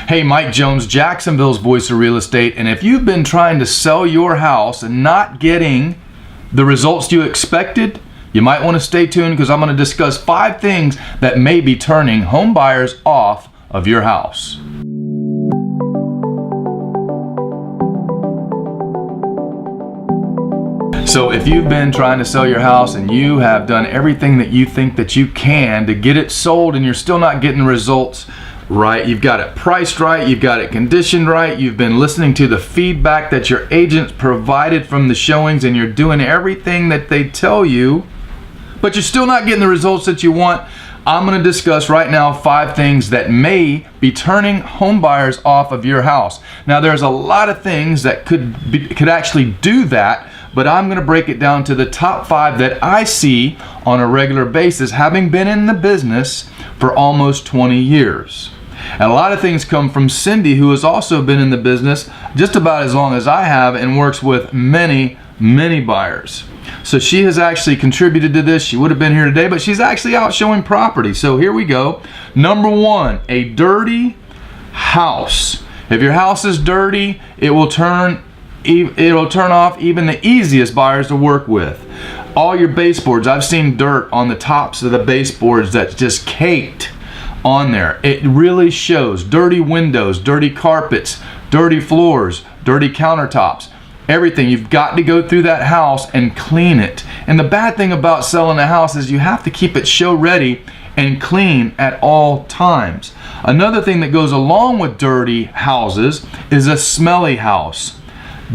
Hey, Mike Jones, Jacksonville's voice of real estate. And if you've been trying to sell your house and not getting the results you expected, you might want to stay tuned because I'm going to discuss 5 things that may be turning home buyers off of your house. So if you've been trying to sell your house and you have done everything that you think that you can to get it sold and you're still not getting the results right, you've got it priced right, you've got it conditioned right, you've been listening to the feedback that your agents provided from the showings and you're doing everything that they tell you, but you're still not getting the results that you want, I'm going to discuss right now 5 things that may be turning home buyers off of your house. Now there's a lot of things that could actually do that, but I'm going to break it down to the top 5 that I see on a regular basis, having been in the business for almost 20 years. And a lot of things come from Cindy, who has also been in the business just about as long as I have and works with many buyers. So she has actually contributed to this. She would have been here today, but she's actually out showing property. So here we go. Number 1, a dirty house. If your house is dirty, it will turn off even the easiest buyers to work with. All your baseboards, I've seen dirt on the tops of the baseboards that's just caked on there. It really shows. Dirty windows, dirty carpets, dirty floors, dirty countertops, everything. You've got to go through that house and clean it. And the bad thing about selling a house is you have to keep it show ready and clean at all times. Another thing that goes along with dirty houses is a smelly house.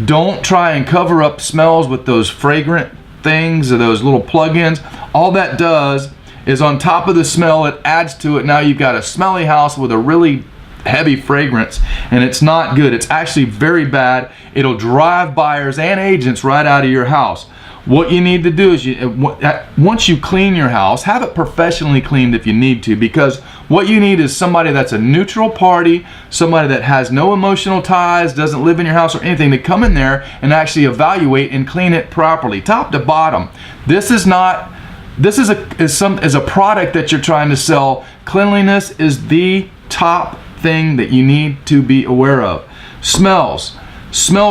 Don't try and cover up smells with those fragrant things or those little plug-ins. All that does is on top of the smell, it adds to it. Now you've got a smelly house with a really heavy fragrance, and it's not good. It's actually very bad. It'll drive buyers and agents right out of your house. What you need to do is, once you clean your house, have it professionally cleaned if you need to, because what you need is somebody that's a neutral party, somebody that has no emotional ties, doesn't live in your house or anything, to come in there and actually evaluate and clean it properly, top to bottom. This is a product that you're trying to sell. Cleanliness is the top thing that you need to be aware of. Smells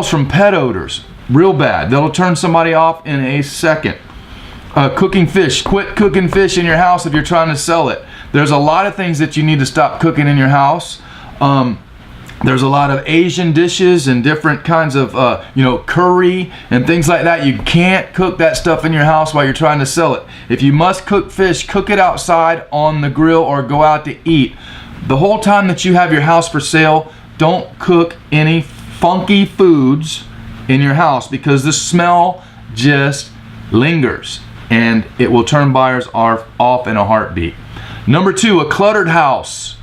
from pet odors, real bad. That'll turn somebody off in a second. Cooking fish, quit cooking fish in your house if you're trying to sell it. There's a lot of things that you need to stop cooking in your house. There's a lot of Asian dishes and different kinds of curry and things like that. You can't cook that stuff in your house while you're trying to sell it. If you must cook fish, cook it outside on the grill or go out to eat. The whole time that you have your house for sale, don't cook any funky foods in your house, because the smell just lingers and it will turn buyers off in a heartbeat. Number 2, a cluttered house.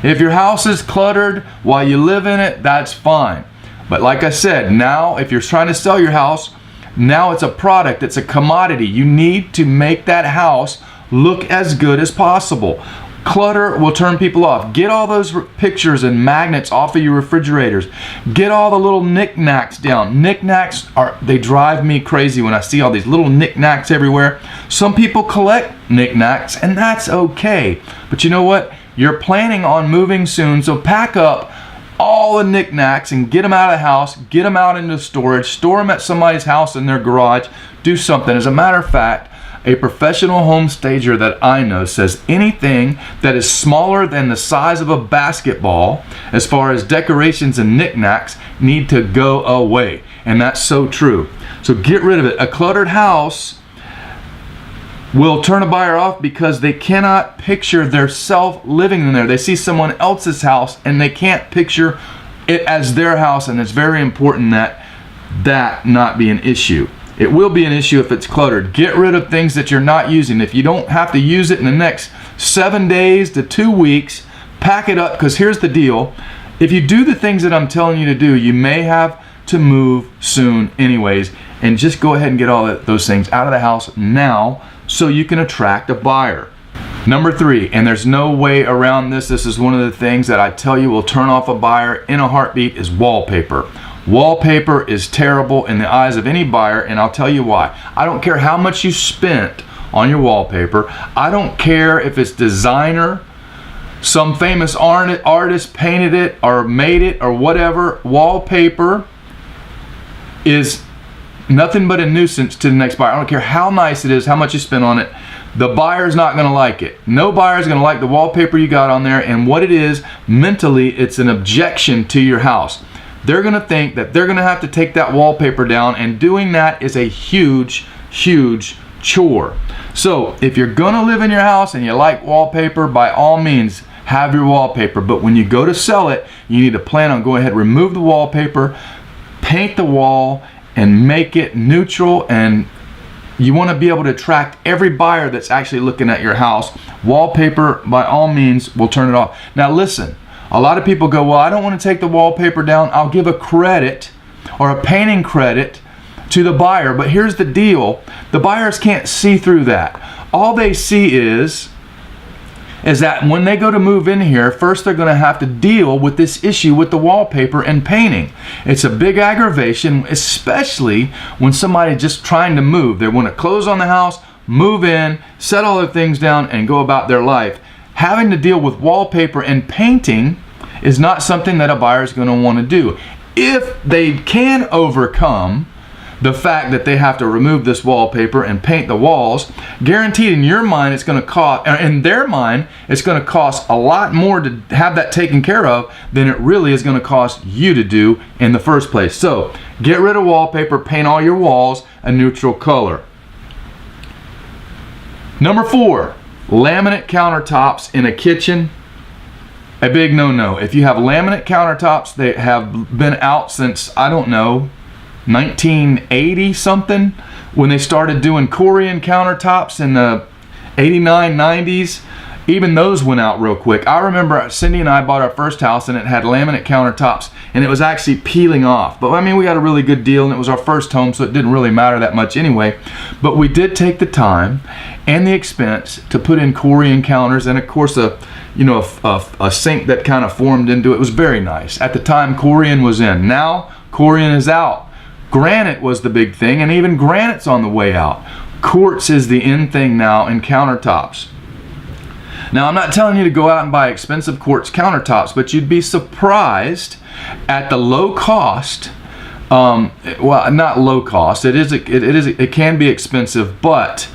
If your house is cluttered while you live in it, that's fine. But like I said, now if you're trying to sell your house, now it's a product, it's a commodity. You need to make that house look as good as possible. Clutter will turn people off. Get all those pictures and magnets off of your refrigerators. Get all the little knickknacks down. Knickknacks they drive me crazy when I see all these little knickknacks everywhere. Some people collect knickknacks, and that's okay. But you know what? You're planning on moving soon, so pack up all the knickknacks and get them out of the house, get them out into storage, store them at somebody's house in their garage, do something. As a matter of fact, a professional home stager that I know says anything that is smaller than the size of a basketball, as far as decorations and knickknacks, need to go away. And that's so true. So get rid of it. A cluttered house will turn a buyer off because they cannot picture their self living in there. They see someone else's house and they can't picture it as their house, and it's very important that not be an issue. It will be an issue if it's cluttered. Get rid of things that you're not using. If you don't have to use it in the next 7 days to 2 weeks, pack it up, because here's the deal. If you do the things that I'm telling you to do, you may have to move soon anyways, and just go ahead and get all those things out of the house now so you can attract a buyer. Number 3, and there's no way around this, this is one of the things that I tell you will turn off a buyer in a heartbeat, is wallpaper. Wallpaper is terrible in the eyes of any buyer, and I'll tell you why. I don't care how much you spent on your wallpaper. I don't care if it's designer Some famous artist painted it or made it or whatever. Wallpaper is nothing but a nuisance to the next buyer. I don't care how nice it is, how much you spend on it. The buyer's not going to like it. No buyer's going to like the wallpaper you got on there, and what it is, mentally, it's an objection to your house. They're going to think that they're going to have to take that wallpaper down, and doing that is a huge, huge chore. So if you're going to live in your house and you like wallpaper, by all means, have your wallpaper. But when you go to sell it, you need to plan on going ahead, remove the wallpaper, paint the wall, and make it neutral, and you want to be able to attract every buyer that's actually looking at your house. Wallpaper, by all means, will turn it off. Now listen, a lot of people go, well, I don't want to take the wallpaper down. I'll give a credit or a painting credit to the buyer. But here's the deal. The buyers can't see through that. All they see is that when they go to move in here, first they're going to have to deal with this issue with the wallpaper and painting. It's a big aggravation, especially when somebody's just trying to move. They want to close on the house, move in, set all their things down, and go about their life. Having to deal with wallpaper and painting is not something that a buyer is going to want to do. If they can overcome the fact that they have to remove this wallpaper and paint the walls, guaranteed in your mind it's going to cost, in their mind, it's going to cost a lot more to have that taken care of than it really is going to cost you to do in the first place. So get rid of wallpaper, paint all your walls a neutral color. Number 4, laminate countertops in a kitchen. A big no-no. If you have laminate countertops, they have been out since, I don't know, 1980 something, when they started doing Korean countertops in the 89, 90s. Even those went out real quick. I remember Cindy and I bought our first house and it had laminate countertops and it was actually peeling off. But I mean, we got a really good deal and it was our first home, so it didn't really matter that much anyway. But we did take the time and the expense to put in Korean counters, and of course a sink that kind of formed into it. It was very nice. At the time, Korean was in. Now Korean is out. Granite was the big thing, and even Granite's on the way out. Quartz is the in thing now in countertops. Now, I'm not telling you to go out and buy expensive quartz countertops, but you'd be surprised at the low cost. Well, not low cost. It can be expensive, but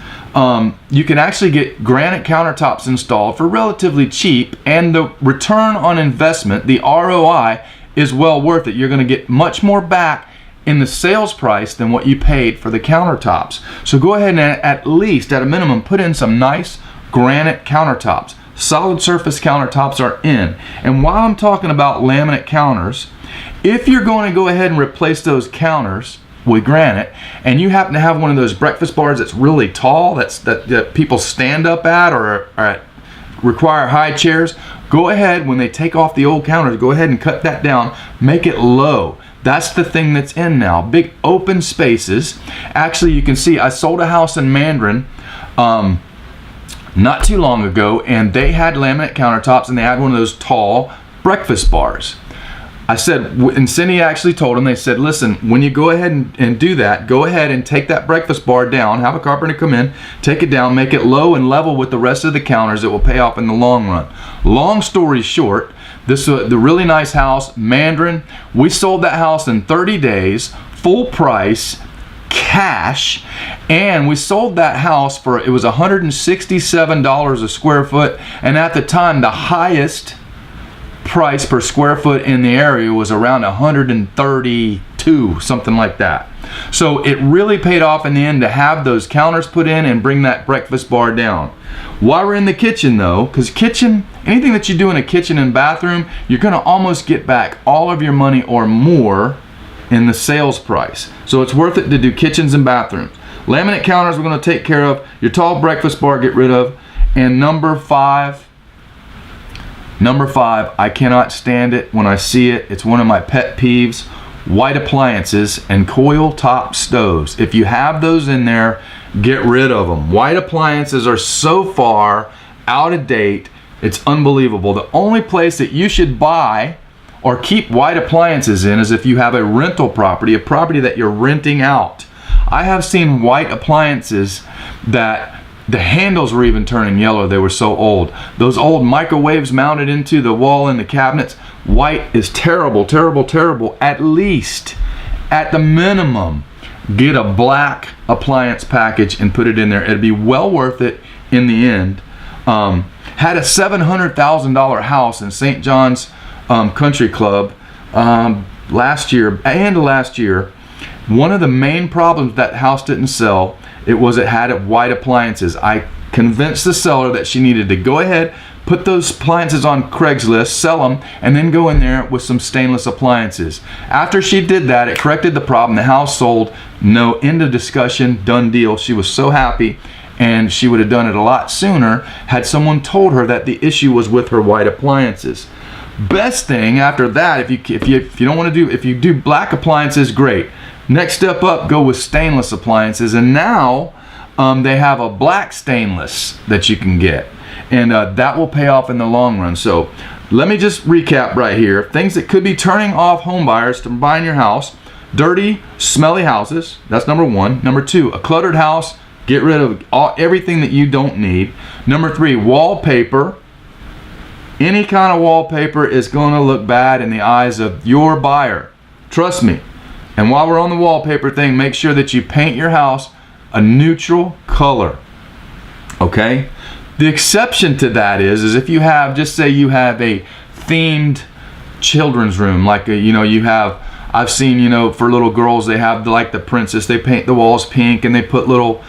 you can actually get granite countertops installed for relatively cheap, and the return on investment, the ROI, is well worth it. You're going to get much more back in the sales price than what you paid for the countertops. So go ahead and at least, at a minimum, put in some nice granite countertops. Solid surface countertops are in. And while I'm talking about laminate counters, if you're going to go ahead and replace those counters with granite, and you happen to have one of those breakfast bars that's really tall, that people stand up at or require high chairs, go ahead, when they take off the old counters, go ahead and cut that down, make it low. That's the thing that's in now. Big open spaces. Actually, you can see I sold a house in Mandarin not too long ago, and they had laminate countertops and they had one of those tall breakfast bars. I said, and Cindy actually told them, they said, listen, when you go ahead and do that, go ahead and take that breakfast bar down, have a carpenter come in, take it down, make it low and level with the rest of the counters. It will pay off in the long run. Long story short, this was the really nice house, Mandarin. We sold that house in 30 days, full price, cash, and we sold that house for, it was $167 a square foot, and at the time the highest price per square foot in the area was around 132, something like that. So it really paid off in the end to have those counters put in and bring that breakfast bar down. While we're in the kitchen though, because kitchen, anything that you do in a kitchen and bathroom, you're going to almost get back all of your money or more in the sales price. So it's worth it to do kitchens and bathrooms. Laminate counters we're going to take care of. Your tall breakfast bar, get rid of. And number five, I cannot stand it when I see it. It's one of my pet peeves. White appliances and coil top stoves. If you have those in there, get rid of them. White appliances are so far out of date, it's unbelievable. The only place that you should buy or keep white appliances in is if you have a rental property, a property that you're renting out. I have seen white appliances that The handles were even turning yellow. They were so old. Those old microwaves mounted into the wall in the cabinets. White is terrible, terrible, terrible. At least, at the minimum, get a black appliance package and put it in there. It'd be well worth it in the end. Had a $700,000 house in St. John's Country Club last year. One of the main problems that house didn't sell, it had white appliances. I convinced the seller that she needed to go ahead, put those appliances on Craigslist, sell them, and then go in there with some stainless appliances. After she did that, it corrected the problem. The house sold. No, end of discussion, done deal. She was so happy, and she would have done it a lot sooner had someone told her that the issue was with her white appliances. Best thing after that, if you do black appliances, great. Next step up, go with stainless appliances, and now they have a black stainless that you can get, and that will pay off in the long run. So let me just recap right here. Things that could be turning off home buyers from buying your house: dirty, smelly houses. That's number one. Number two, a cluttered house. Get rid of everything that you don't need. Number three, wallpaper. Any kind of wallpaper is going to look bad in the eyes of your buyer. Trust me. And while we're on the wallpaper thing, make sure that you paint your house a neutral color. Okay? The exception to that is if you have, just say you have a themed children's room, like I've seen, for little girls, they have like the princess, they paint the walls pink and they put little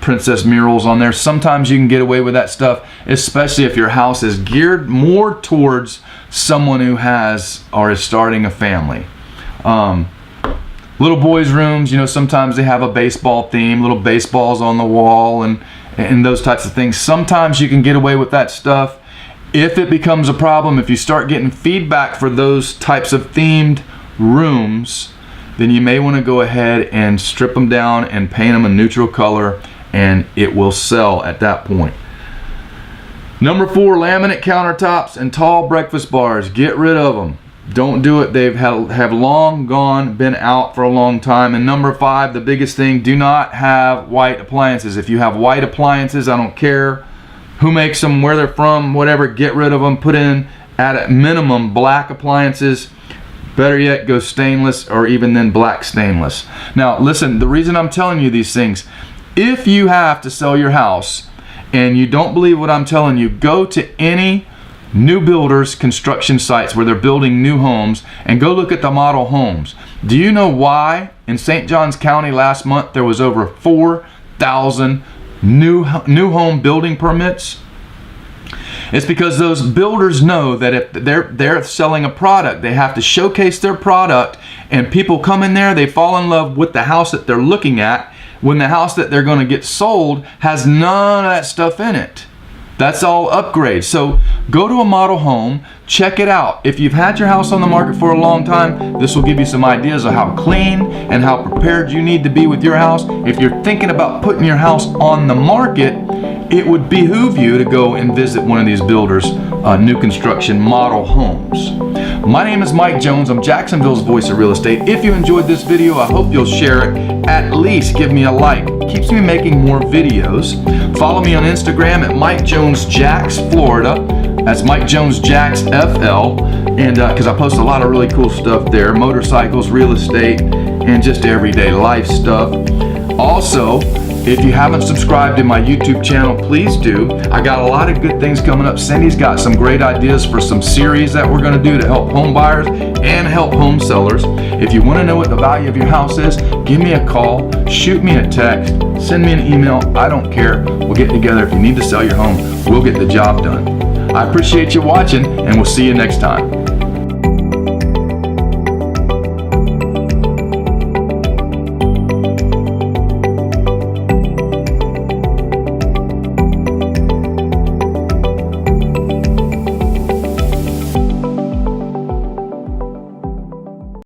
princess murals on there. Sometimes you can get away with that stuff, especially if your house is geared more towards someone who has or is starting a family. Little boys' rooms, sometimes they have a baseball theme, little baseballs on the wall and those types of things. Sometimes you can get away with that stuff. If it becomes a problem, if you start getting feedback for those types of themed rooms, then you may want to go ahead and strip them down and paint them a neutral color, and it will sell at that point. Number four, laminate countertops and tall breakfast bars. Get rid of them. Don't do it. They've have long gone, been out for a long time. And number five, the biggest thing, do not have white appliances. If you have white appliances, I don't care who makes them, where they're from, whatever, get rid of them. Put in, at a minimum, black appliances. Better yet, go stainless, or even then black stainless. Now listen, the reason I'm telling you these things, if you have to sell your house and you don't believe what I'm telling you, go to any new builders construction sites where they're building new homes and go look at the model homes. Do you know why in St. Johns County last month there was over 4,000 new home building permits? It's because those builders know that if they're selling a product, they have to showcase their product, and people come in there, they fall in love with the house that they're looking at, when the house that they're going to get sold has none of that stuff in it. That's all upgrades. So go to a model home, check it out. If you've had your house on the market for a long time, this will give you some ideas of how clean and how prepared you need to be with your house. If you're thinking about putting your house on the market, it would behoove you to go and visit one of these builders' new construction model homes. My name is Mike Jones. I'm Jacksonville's voice of real estate. If you enjoyed this video, I hope you'll share it. At least give me a like. It keeps me making more videos. Follow me on Instagram at Mike Jones Jacks Florida. That's Mike Jones Jacks FL. And because I post a lot of really cool stuff there, motorcycles, real estate, and just everyday life stuff. Also, if you haven't subscribed to my YouTube channel, please do. I got a lot of good things coming up. Cindy's got some great ideas for some series that we're going to do to help home buyers and help home sellers. If you want to know what the value of your house is, give me a call, shoot me a text, send me an email. I don't care. We'll get together. If you need to sell your home, we'll get the job done. I appreciate you watching, and we'll see you next time.